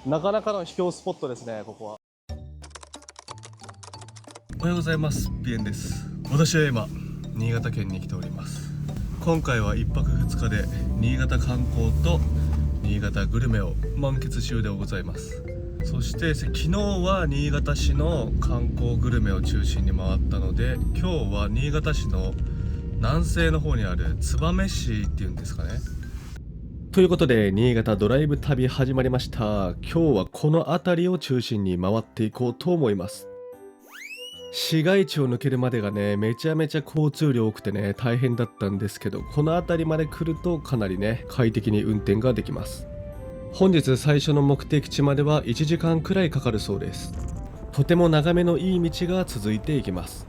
なかなかの秘境スポットですね、ここは。おはようございます。ピエンです。私は今新潟県に来ております。今回は1泊2日で新潟観光と新潟グルメを満喫中でございます。そして昨日は新潟市の観光グルメを中心に回ったので、今日は新潟市の南西の方にある燕市っていうんですかね。ということで新潟ドライブ旅始まりました。今日はこの辺りを中心に回っていこうと思います。市街地を抜けるまでがね、めちゃめちゃ交通量多くてね、大変だったんですけど、この辺りまで来るとかなりね、快適に運転ができます。本日最初の目的地までは1時間くらいかかるそうです。とても眺めのいい道が続いていきます。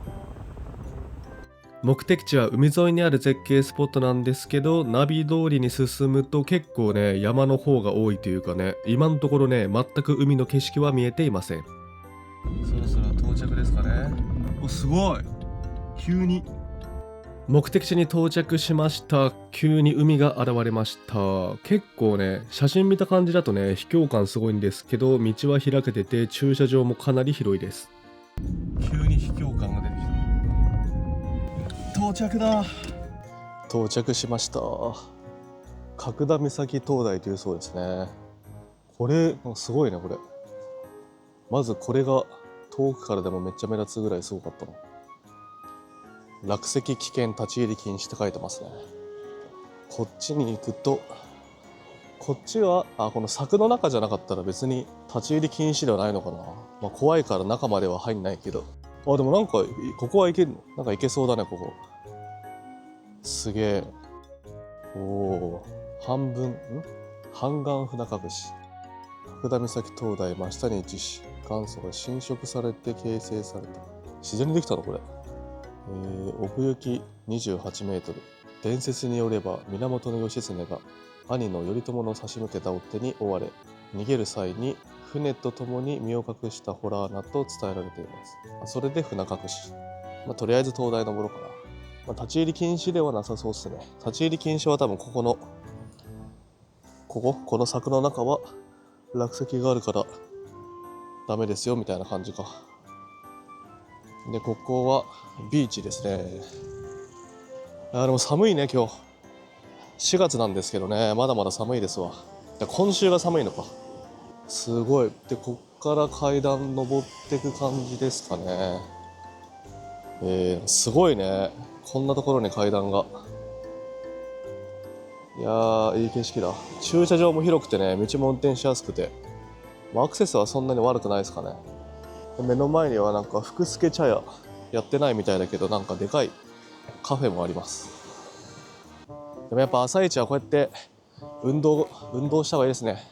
目的地は海沿いにある絶景スポットなんですけど、ナビ通りに進むと結構ね、山の方が多いというかね、今のところね、全く海の景色は見えていません。そろそろ到着ですかね。お、すごい、急に目的地に到着しました。急に海が現れました。結構ね、写真見た感じだとね、秘境感すごいんですけど、道は開けてて駐車場もかなり広いです。急に秘境感が出てきた。到着だ。到着しました。角田岬灯台というそうですね。これすごいね。これまずこれが遠くからでもめっちゃ目立つぐらいすごかったの。落石危険、立ち入り禁止って書いてますね。こっちに行くと、こっちはこの柵の中じゃなかったら別に立ち入り禁止ではないのかな。まあ、怖いから中までは入んないけど、でもなんかここは行けるの。なんか行けそうだね。ここすげえ。おお、半岸船隠角田岬灯台真下に位置し、元祖が浸食されて形成された。自然にできたのこれ。奥行き28メートル。伝説によれば源義経が兄の頼朝の差し向けた追っ手に追われ、逃げる際に船と共に身を隠した洞穴と伝えられています。それで船隠し。とりあえず灯台登ろうかな。立ち入り禁止ではなさそうですね。立ち入り禁止は多分この柵の中は落石があるからダメですよみたいな感じか。で、ここはビーチですね。でも寒いね。今日4月なんですけどね、まだまだ寒いですわ。今週が寒いのか。すごい。で、こっから階段登っていく感じですかね。すごいね。こんなところに階段が。いやー、いい景色だ。駐車場も広くてね、道も運転しやすくて、アクセスはそんなに悪くないですかね。目の前にはなんか福助茶屋やってないみたいだけど、なんかでかいカフェもあります。でもやっぱ朝一はこうやって運動した方がいいですね。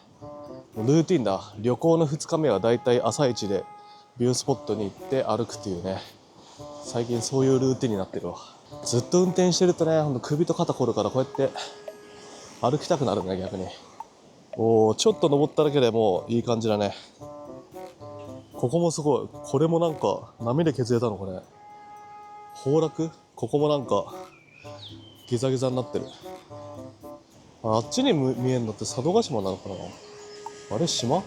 ルーティンだ。旅行の2日目はだいたい朝一でビュースポットに行って歩くっていうね、最近そういうルーティンになってるわ。ずっと運転してるとね、ほんと首と肩凝るから、こうやって歩きたくなるね、逆に。ちょっと登っただけでもういい感じだね。ここもすごい。これもなんか波で削れたのこれ。崩落？ここもなんかギザギザになってる。あっちに見えるのって佐渡島なのかな。あれ島？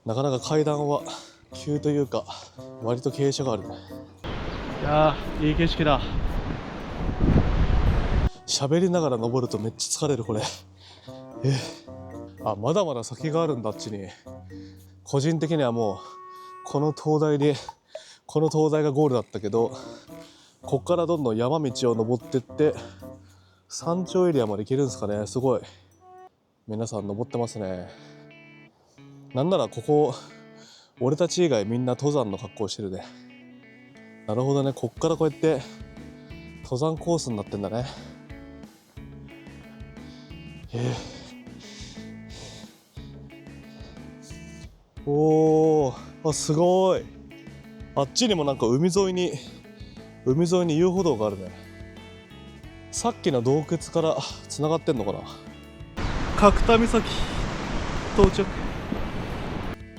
なかなか階段は急というか割と傾斜があるね。いやー、いい景色だ。喋りながら登るとめっちゃ疲れるこれ。まだまだ先があるんだ。あっちに。個人的にはもうこの灯台がゴールだったけど、こっからどんどん山道を登ってって山頂エリアまで行けるんですかね。すごい皆さん登ってますね。なんならここ俺たち以外みんな登山の格好してるね。なるほどね。こっからこうやって登山コースになってんだね。すごい。あっちにもなんか海沿いに遊歩道があるね。さっきの洞窟からつながってんのかな。角田岬到着。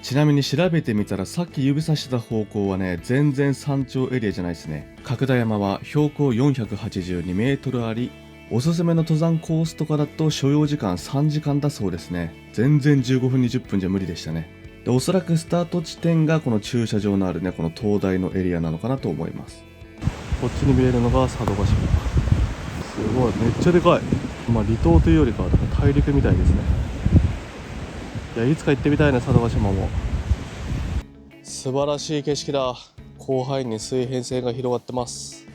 ちなみに調べてみたら、さっき指さした方向はね、全然山頂エリアじゃないですね。角田山は標高482メートルあり、おすすめの登山コースとかだと所要時間3時間だそうですね。全然15分20分じゃ無理でしたね。で、おそらくスタート地点がこの駐車場のあるね、この灯台のエリアなのかなと思います。こっちに見えるのが佐渡島。すごい、めっちゃでかい。まあ離島というよりかは大陸みたいですね。いや、いつか行ってみたいね、佐渡島も。素晴らしい景色だ。広範囲に水平線が広がってます。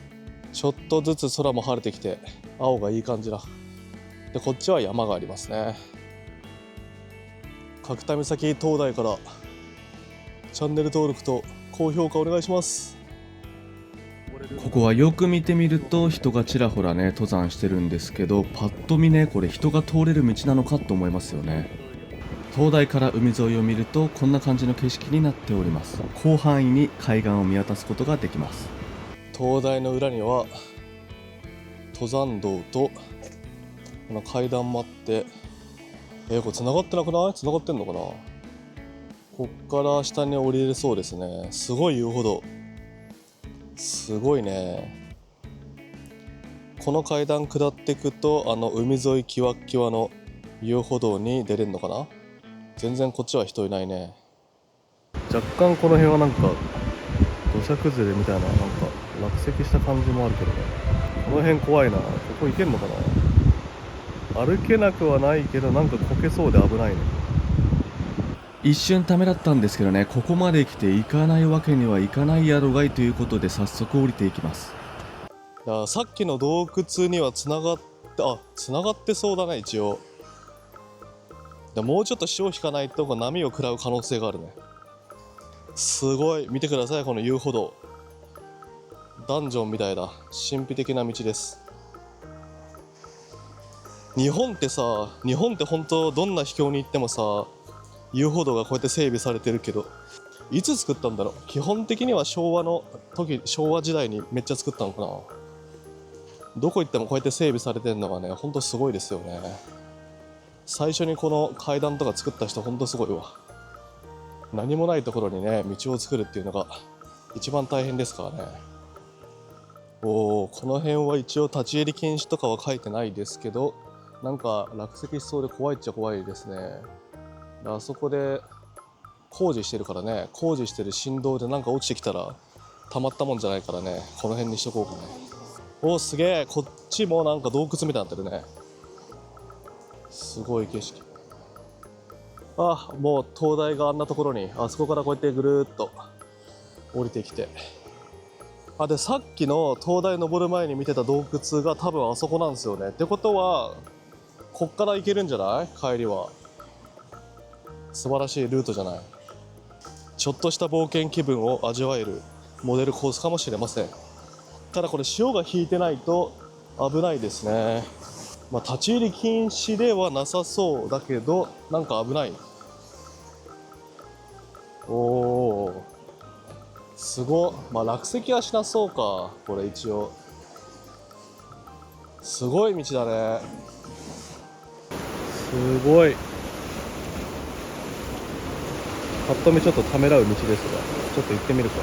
ちょっとずつ空も晴れてきて青がいい感じだ。で、こっちは山がありますね。角田岬灯台からチャンネル登録と高評価お願いします。ここはよく見てみると人がちらほらね登山してるんですけど、パッと見ね、これ人が通れる道なのかと思いますよね。灯台から海沿いを見るとこんな感じの景色になっております。広範囲に海岸を見渡すことができます。灯台の裏には登山道とこの階段もあって、これ繋がってなくない？繋がってんのかな。こっから下に降りれそうですね。すごい遊歩道、すごいね。この階段下っていくと海沿いキワッキワの遊歩道に出れるのかな。全然こっちは人いないね。若干この辺はなんか土砂崩れみたいな、なんか落石した感じもあるけどね。この辺怖いな。ここ行けんのかな。歩けなくはないけど、なんかこけそうで危ないね。一瞬ためらったんですけどね、ここまで来て行かないわけにはいかないやろがいということで早速降りていきます。さっきの洞窟にはつながってそうだね。一応もうちょっと潮引かないと波を食らう可能性があるね。すごい、見てください、この遊歩道。ダンジョンみたいだ。神秘的な道です。日本って本当どんな秘境に行ってもさ、遊歩道がこうやって整備されてるけど、いつ作ったんだろう。基本的には昭和時代にめっちゃ作ったのかな。どこ行ってもこうやって整備されてるのがね、本当すごいですよね。最初にこの階段とか作った人本当すごいわ。何もないところにね道を作るっていうのが一番大変ですからね。この辺は一応立ち入り禁止とかは書いてないですけど、なんか落石しそうで怖いっちゃ怖いですね。あそこで工事してるからね、工事してる振動でなんか落ちてきたらたまったもんじゃないからね、この辺にしとこうかね。すげえ、こっちもなんか洞窟みたいになってるね。すごい景色。もう灯台があんなところに、あそこからこうやってぐるーっと降りてきて、でさっきの灯台登る前に見てた洞窟が多分あそこなんですよね。ってことはこっから行けるんじゃない？帰りは素晴らしいルートじゃない。ちょっとした冒険気分を味わえるモデルコースかもしれません。ただこれ潮が引いてないと危ないですね。立ち入り禁止ではなさそうだけど、なんか危ない。すごっ。落石はしなそうか。これ一応すごい道だね。すごい。ぱっと見ちょっとためらう道ですが、ちょっと行ってみるか。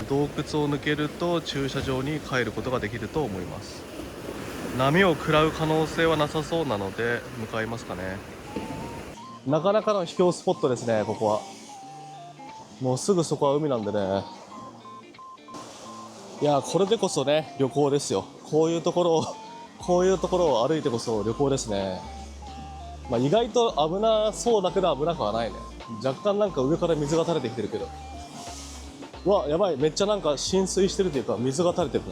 洞窟を抜けると駐車場に帰ることができると思います。波を食らう可能性はなさそうなので向かいますかね。なかなかの秘境スポットですね。ここはもうすぐそこは海なんでね。いや、これでこそね旅行ですよ。こういうところを歩いてこそ旅行ですね。意外と危なそうだけど危なくはないね。若干なんか上から水が垂れてきてるけど、うわやばい、めっちゃなんか浸水してるというか水が垂れてるな。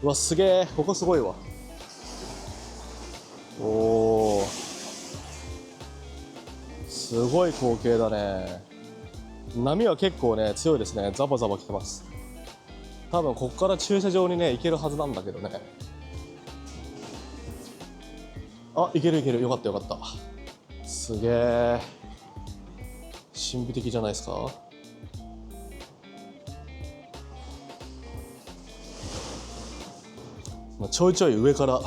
うわすげえ、ここすごいわ。すごい光景だね。波は結構ね強いですね。ザバザバ来てます。多分こっから駐車場にね行けるはずなんだけどね。行けるよかったよかった。すげえ神秘的じゃないですか。ちょいちょい上から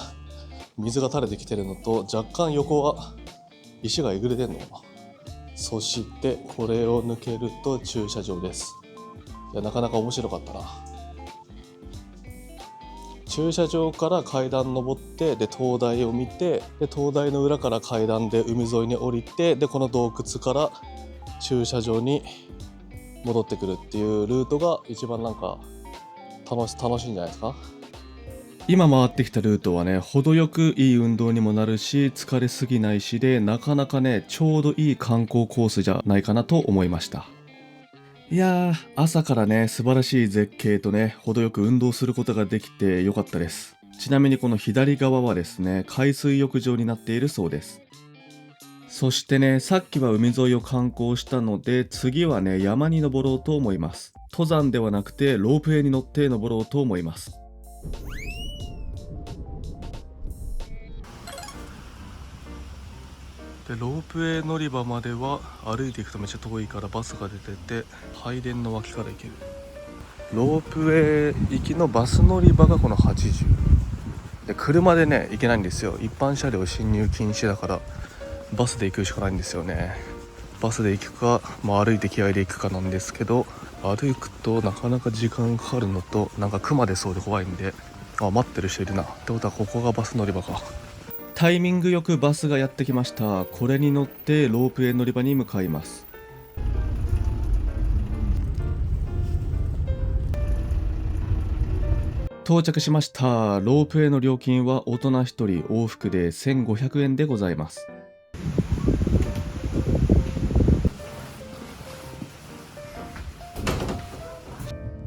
水が垂れてきてるのと、若干横は石がえぐれてんのかな。そしてこれを抜けると駐車場です。いや、なかなか面白かったな。駐車場から階段登って、で灯台を見て、で灯台の裏から階段で海沿いに降りて、でこの洞窟から駐車場に戻ってくるっていうルートが一番なんか楽しいんじゃないですか。今回ってきたルートはね、程よくいい運動にもなるし、疲れすぎないしで、なかなかね、ちょうどいい観光コースじゃないかなと思いました。いやー、朝からね、素晴らしい絶景とね、程よく運動することができてよかったです。ちなみにこの左側はですね、海水浴場になっているそうです。そしてね、さっきは海沿いを観光したので、次はね、山に登ろうと思います。登山ではなくて、ロープウェイに乗って登ろうと思います。でロープウェイ乗り場までは歩いていくとめっちゃ遠いからバスが出てて、拝殿の脇から行ける。ロープウェイ行きのバス乗り場がこの80で、車でね行けないんですよ。一般車両進入禁止だからバスで行くしかないんですよね。バスで行くか、歩いて気合で行くかなんですけど、歩くとなかなか時間かかるのと、なんか熊出そうで怖いんで、待ってる人いるな。ってことはここがバス乗り場か。タイミングよくバスがやってきました。これに乗ってロープウェイ乗り場に向かいます。到着しました。ロープウェイの料金は大人1人往復で1500円でございます。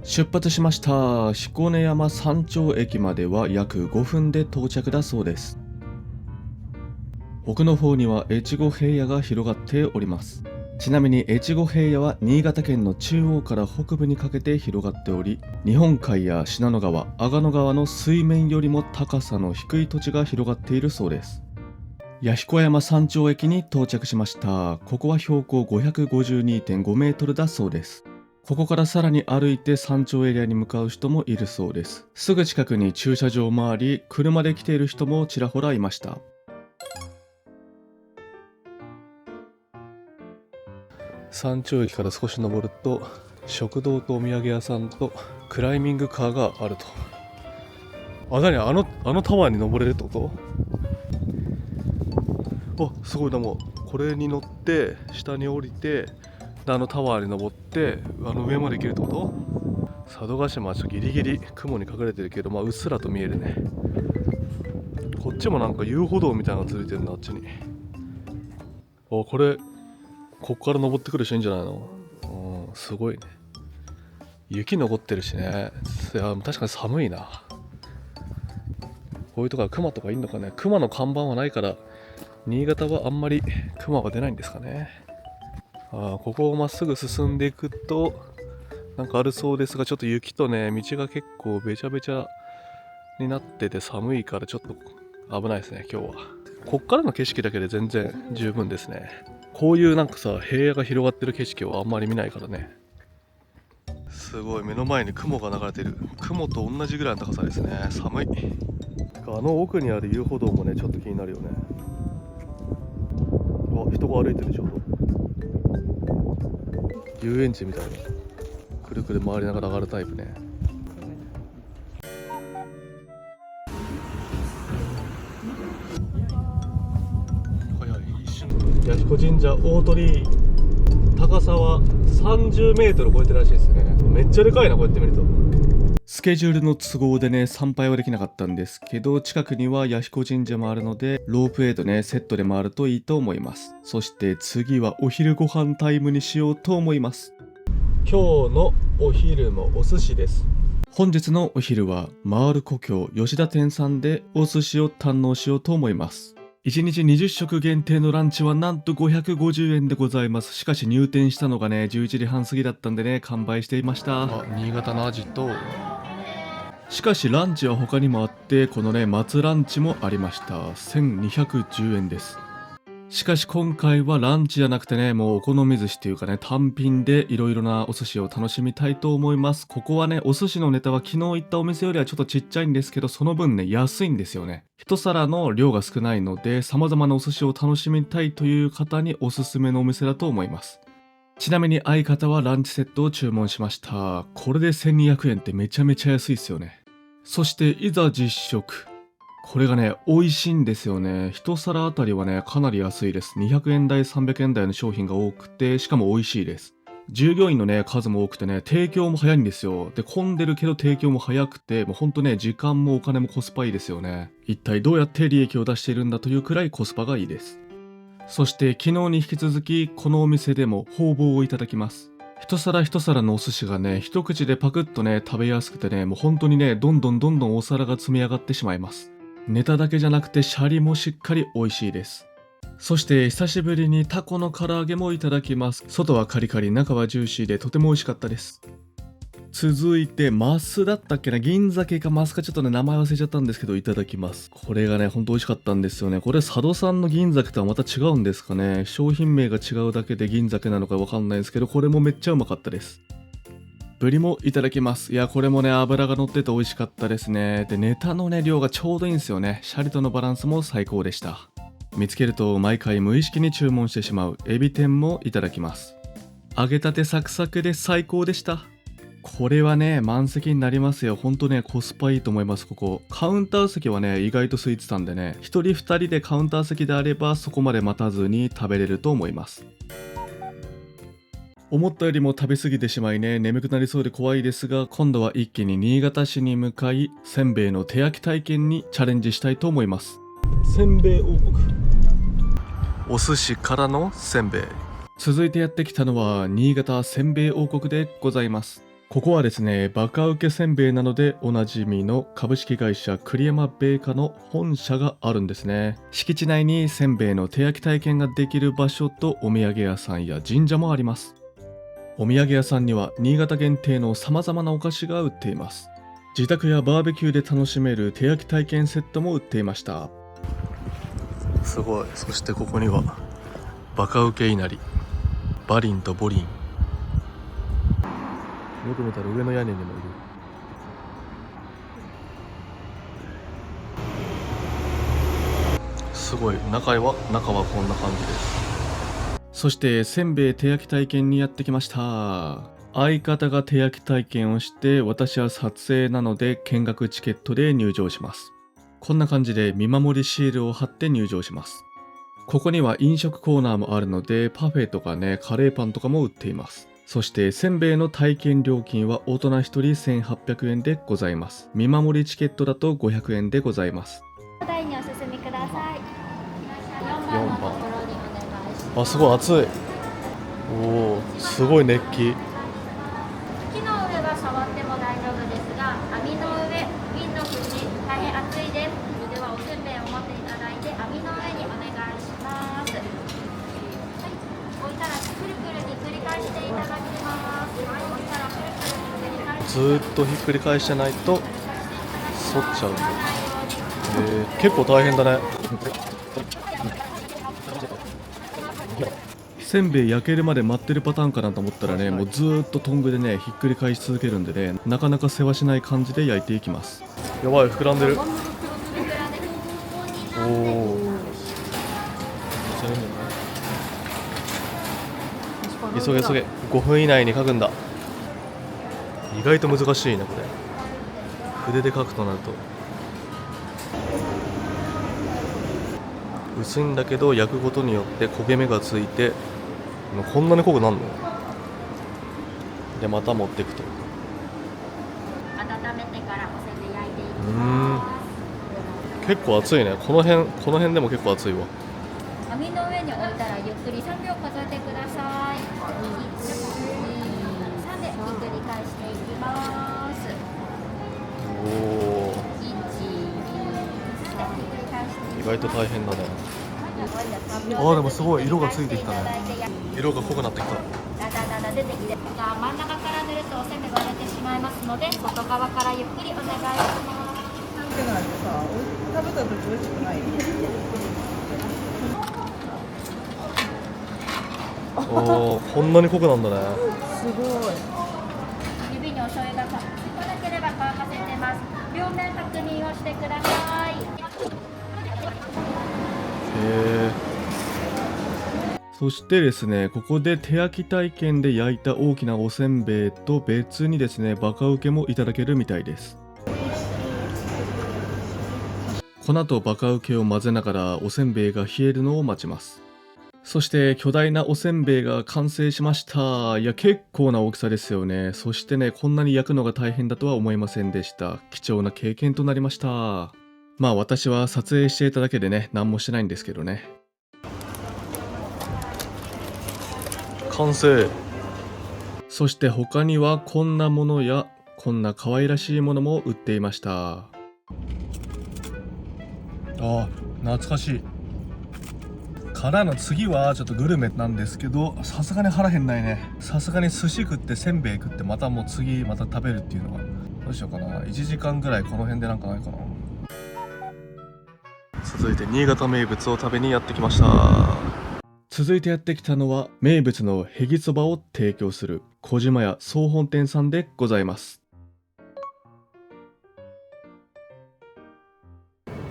出発しました。彦根山山頂駅までは約5分で到着だそうです。奥の方には越後平野が広がっております。ちなみに越後平野は新潟県の中央から北部にかけて広がっており、日本海や信濃川、阿賀野川の水面よりも高さの低い土地が広がっているそうです。弥彦山山頂駅に到着しました。ここは標高 552.5 メートルだそうです。ここからさらに歩いて山頂エリアに向かう人もいるそうです。すぐ近くに駐車場もあり、車で来ている人もちらほらいました。山頂駅から少し登ると、食堂とお土産屋さんとクライミングカーがあると。何あのタワーに登れるってこと？すごいな。もうこれに乗って下に降りて、でタワーに登って上まで行けるってこと？佐渡島はちょっとギリギリ雲に隠れてるけど、うっすらと見えるね。こっちもなんか遊歩道みたいなのが続いてるな、あっちに。こっから登ってくる人いいんじゃないの？すごいね。雪残ってるしね。いや確かに寒いな。こういうとこは熊とかいんのかね。熊の看板はないから新潟はあんまり熊は出ないんですかね。ここをまっすぐ進んでいくとなんかあるそうですが、ちょっと雪とね道が結構べちゃべちゃになってて寒いからちょっと危ないですね今日は。こっからの景色だけで全然十分ですね。こういうなんかさ、平野が広がってる景色をあんまり見ないからね。すごい目の前に雲が流れてる。雲と同じぐらいの高さですね。寒い。奥にある遊歩道もねちょっと気になるよね。人が歩いてる。ちょうど遊園地みたいな、くるくる回りながら上がるタイプね。弥彦神社大鳥居、高さは30メートル超えてるらしいですね。めっちゃでかいな、こうやって見ると。スケジュールの都合でね参拝はできなかったんですけど、近くには弥彦神社もあるのでロープウェイとねセットで回るといいと思います。そして次はお昼ご飯タイムにしようと思います。今日のお昼のお寿司です。本日のお昼は回る故郷吉田店さんでお寿司を堪能しようと思います。1日20食限定のランチはなんと550円でございます。しかし入店したのがね11時半過ぎだったんでね完売していました。新潟のアジと、しかしランチは他にもあって、このね松ランチもありました。1210円です。しかし今回はランチじゃなくてね、もうお好み寿司っていうかね、単品でいろいろなお寿司を楽しみたいと思います。ここはね、お寿司のネタは昨日行ったお店よりはちょっとちっちゃいんですけど、その分ね、安いんですよね。一皿の量が少ないので、様々なお寿司を楽しみたいという方におすすめのお店だと思います。ちなみに相方はランチセットを注文しました。これで1200円ってめちゃめちゃ安いですよね。そしていざ実食。これがね、美味しいんですよね。一皿あたりはね、かなり安いです。200円台、300円台の商品が多くて、しかも美味しいです。従業員のね、数も多くてね、提供も早いんですよ。で、混んでるけど提供も早くて、もうほんとね、時間もお金もコスパいいですよね。一体どうやって利益を出しているんだというくらいコスパがいいです。そして昨日に引き続き、このお店でもホウボウをいただきます。一皿一皿のお寿司がね、一口でパクッとね、食べやすくてね、もう本当にね、どんどんお皿が積み上がってしまいます。ネタだけじゃなくてシャリもしっかり美味しいです。そして久しぶりにタコの唐揚げもいただきます。外はカリカリ、中はジューシーでとても美味しかったです。続いてマスだったっけな、銀鮭かマスかちょっとね名前忘れちゃったんですけどいただきます。これがねほんと美味しかったんですよね。これ佐渡産の銀鮭とはまた違うんですかね。商品名が違うだけで銀鮭なのかわかんないですけど、これもめっちゃうまかったです。ブリもいただきます。いや、これもね、脂が乗ってて美味しかったですね。で、ネタのね、量がちょうどいいんですよね。シャリとのバランスも最高でした。見つけると毎回無意識に注文してしまうエビ天もいただきます。揚げたてサクサクで最高でした。これはね、満席になりますよ。ほんとね、コスパいいと思います、ここ。カウンター席はね、意外と空いてたんでね、1人2人でカウンター席であれば、そこまで待たずに食べれると思います。思ったよりも食べ過ぎてしまいね、眠くなりそうで怖いですが、今度は一気に新潟市に向かい、せんべいの手焼き体験にチャレンジしたいと思います。せんべい王国。お寿司からのせんべい。続いてやってきたのは、新潟せんべい王国でございます。ここはですね、バカウケせんべいなのでおなじみの株式会社栗山米菓の本社があるんですね。敷地内にせんべいの手焼き体験ができる場所とお土産屋さんや神社もあります。お土産屋さんには新潟限定の様々なお菓子が売っています。自宅やバーベキューで楽しめる手焼き体験セットも売っていました。すごい。そしてここにはバカウケ稲荷、バリンとボリン。よく見たら上の屋根にもいる。すごい。中はこんな感じです。そしてせんべい手焼き体験にやってきました。相方が手焼き体験をして、私は撮影なので見学チケットで入場します。こんな感じで見守りシールを貼って入場します。ここには飲食コーナーもあるので、パフェとかね、カレーパンとかも売っています。そしてせんべいの体験料金は大人1人1800円でございます。見守りチケットだと500円でございます。お台にお進みください。4番のところにお願いします。あ、すごい暑い。おお、すごい熱気。木の上は触っても大丈夫ですが、網の上、瓶の縁、大変熱いです。それではおせんべいを持っていただいて、網の上にお願いします。はい、置いたらくるくるひっくり返していただきます。置いたらくるくるひっくり返して。ずーっとひっくり返してないと反っちゃうんだ。結構大変だね。せんべい焼けるまで待ってるパターンかなと思ったらね、もうずーっとトングでねひっくり返し続けるんでね、なかなか世話しない感じで焼いていきます。やばい、膨らんでる。おお、急げ急げ、5分以内に書くんだ。意外と難しいねこれ。筆で書くとなると薄いんだけど、焼くことによって焦げ目がついて、こんなに濃くなるので、また持っていくと。温めてからおせんべい焼いていきます。結構熱いね。この辺でも結構熱いわ。網の上に置いたらゆっくり3秒数えてください。1、2、3でひっくり返していきます。おお、 1、2、3でひっくり返していきます。意外と大変だね。ああ、でもすごい色がついてきたね。色が濃くなってきた。だ出てきて、真ん中から塗るとおせんべいが割れてしまいますので、外側からゆっくりお願いします。食べた時美味しくない。おー、こんなに濃くなんだね。すごい。指にお醤油がつかなければ乾かせてます。両面確認をしてください。へそしてですね、ここで手焼き体験で焼いた大きなおせんべいと別にですね、バカウケもいただけるみたいです。粉とバカウケを混ぜながらおせんべいが冷えるのを待ちます。そして巨大なおせんべいが完成しました。いや、結構な大きさですよね。そしてね、こんなに焼くのが大変だとは思いませんでした。貴重な経験となりました。まあ私は撮影していただけでね、何もしてないんですけどね。ー、完成。そして他にはこんなものやこんな可愛らしいものも売っていました。あ、懐かしい。からの次はちょっとグルメなんですけど、さすがに腹減んないね。さすがに寿司食ってせんべい食ってまたもう次また食べるっていうのはどうしようかな。1時間ぐらいこの辺でなんかないかな。続いて新潟名物を食べにやってきました。続いてやってきたのは名物のへぎそばを提供する小島屋総本店さんでございます。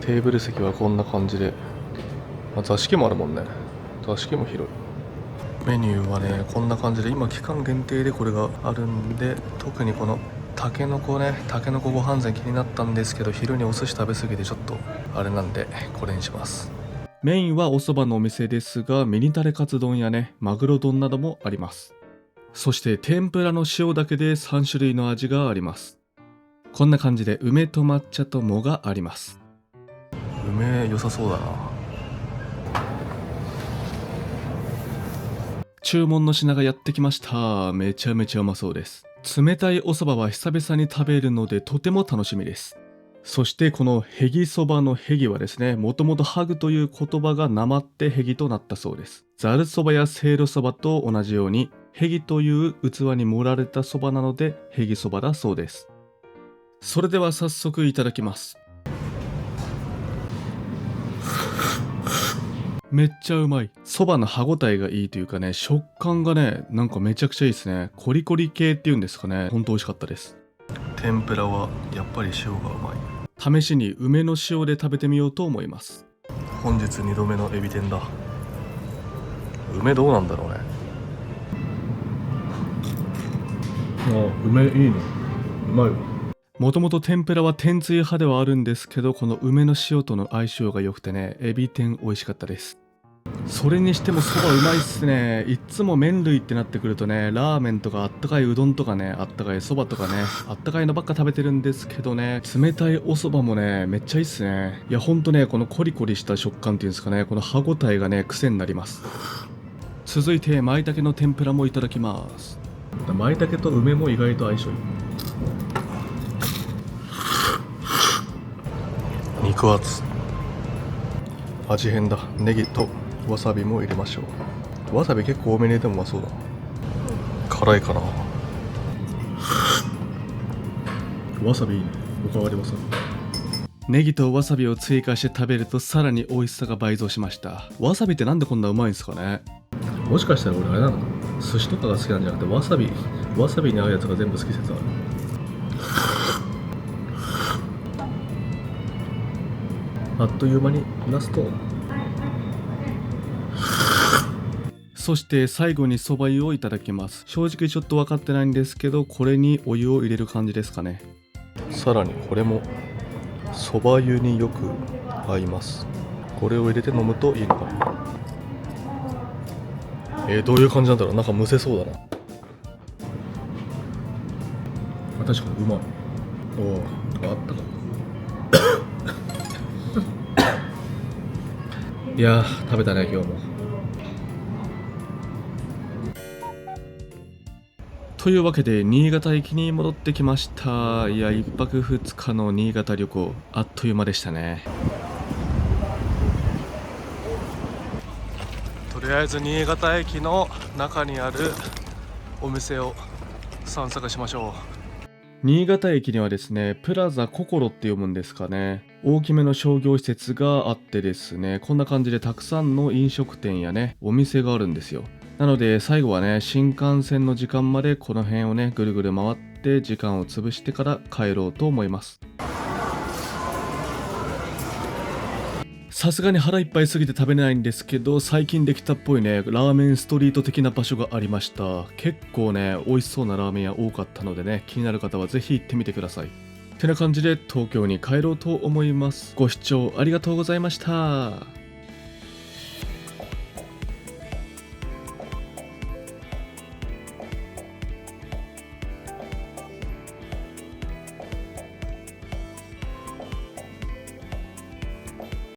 テーブル席はこんな感じで、座敷もあるもんね。座敷も広い。メニューはね、こんな感じで、今期間限定でこれがあるんで、特にこのたけのこね、たけのこご飯膳気になったんですけど、昼にお寿司食べ過ぎてちょっとあれなんで、これにします。メインはお蕎麦のお店ですが、ミニタレカツ丼やね、マグロ丼などもあります。そして天ぷらの塩だけで3種類の味があります。こんな感じで梅と抹茶と藻があります。梅良さそうだな。注文の品がやってきました。めちゃめちゃうまそうです。冷たいお蕎麦は久々に食べるのでとても楽しみです。そしてこのへぎそばのへぎはですね、もともとハグという言葉がなまってへぎとなったそうです。ざるそばやせいろそばと同じようにへぎという器に盛られたそばなのでへぎそばだそうです。それでは早速いただきます。めっちゃうまい。そばの歯ごたえがいいというかね、食感がね、なんかめちゃくちゃいいですね。コリコリ系っていうんですかね。ほんと美味しかったです。天ぷらはやっぱり塩がうまい。試しに梅の塩で食べてみようと思います。本日2度目のエビ天だ。梅どうなんだろうね。梅いいね。うまいわ。もともと天ぷらは天つゆ派ではあるんですけど、この梅の塩との相性が良くてね、エビ天美味しかったです。それにしてもそばうまいっすね。いっつも麺類ってなってくるとね、ラーメンとかあったかいうどんとかね、あったかいそばとかね、あったかいのばっか食べてるんですけどね、冷たいおそばもね、めっちゃいいっすね。いやほんとね、このコリコリした食感っていうんですかね、この歯ごたえがね、癖になります。続いて舞茸の天ぷらもいただきます。舞茸と梅も意外と相性いい。肉厚。味変だ。ネギとわさびも入れましょう。わさび結構多めに入れてもうまそうだな。辛いかな。わさびいいね。おかわりわさび。ネギとわさびを追加して食べるとさらに美味しさが倍増しました。わさびってなんでこんなうまいんですかね。もしかしたら俺あれなのかな、寿司とかが好きなんじゃなくてわさびに合うやつが全部好き説ある。あっという間にラスト。そして最後にそば湯をいただきます。正直ちょっと分かってないんですけど、これにお湯を入れる感じですかね。さらにこれもそば湯によく合います。これを入れて飲むといいのかな。どういう感じなんだろう。なんかむせそうだな。確かにうまい。おお、あったかいやー、食べたね今日も。というわけで新潟駅に戻ってきました。いや、1泊2日の新潟旅行あっという間でしたね。とりあえず新潟駅の中にあるお店を散策しましょう。新潟駅にはですね、プラザココロって読むんですかね、大きめの商業施設があってですね、こんな感じでたくさんの飲食店やね、お店があるんですよ。なので最後はね、新幹線の時間までこの辺をねぐるぐる回って時間を潰してから帰ろうと思います。さすがに腹いっぱいすぎて食べれないんですけど、最近できたっぽいねラーメンストリート的な場所がありました。結構ね美味しそうなラーメン屋多かったのでね、気になる方はぜひ行ってみてください。てな感じで東京に帰ろうと思います。ご視聴ありがとうございました。